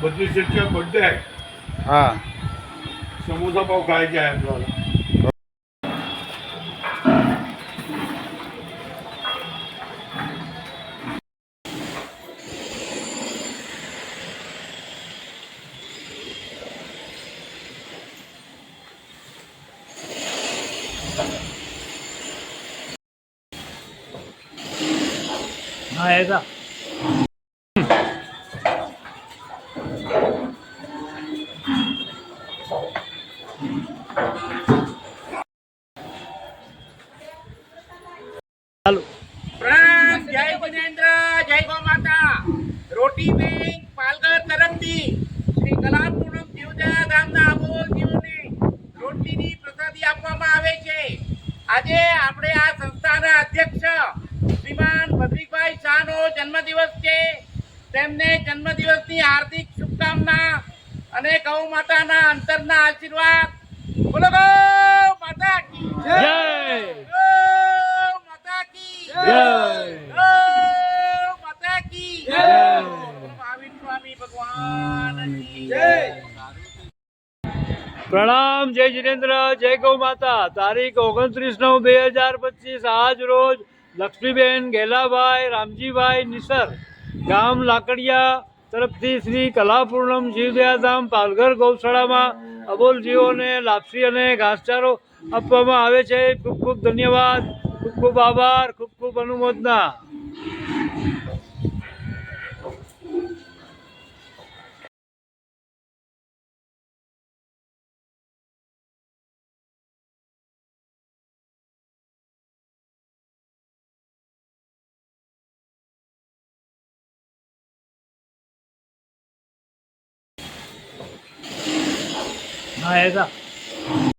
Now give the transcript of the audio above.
बद्रीशेठचा birthday आहे. हाँ समोसा पाव खायचे आहे आपल्याला. हाँ ऐसा ચાલો. પ્રણામ, જય જિનેન્દ્ર, જય ગૌ માતા. રોટી બેંક પાલઘર તરફથી શ્રી કલાપૂર્ણમ જીવદયા ધામના અમોલ જીવોને રોટલીની પ્રસાદી આપવામાં આવે છે. આજે આપણે આ સંસ્થાના અધ્યક્ષ શ્રીમાન ભદ્રિકભાઈ શાહનો જન્મદિવસ છે. તેમને જન્મદિવસની હાર્દિક શુભકામના અને ગૌ માતાના અંતરના આશીર્વાદ. બોલો ગૌ માતા કી જય. ગૌ માતા કી જય. ગૌ માતા કી જય. મહાવીર સ્વામી ભગવાનની જય. પ્રણામ, જય જિનેન્દ્ર, જય ગૌ માતા. તારીખ 29/9/2025 આજ રોજ લક્ષ્મીબેન ગેલાભાઈ રામજીભાઈ નિસર ગામ લાકડિયા તરફથી શ્રી કલાપૂર્ણમ જીવદયાધામ પાલઘર ગૌશાળામાં અબોલ જીવોને લાપસી અને ઘાસચારો આપવામાં આવે છે. ખૂબ ખૂબ ધન્યવાદ, ખૂબ ખૂબ આભાર, ખૂબ ખૂબ અનુમોદના. हाँ ऐसा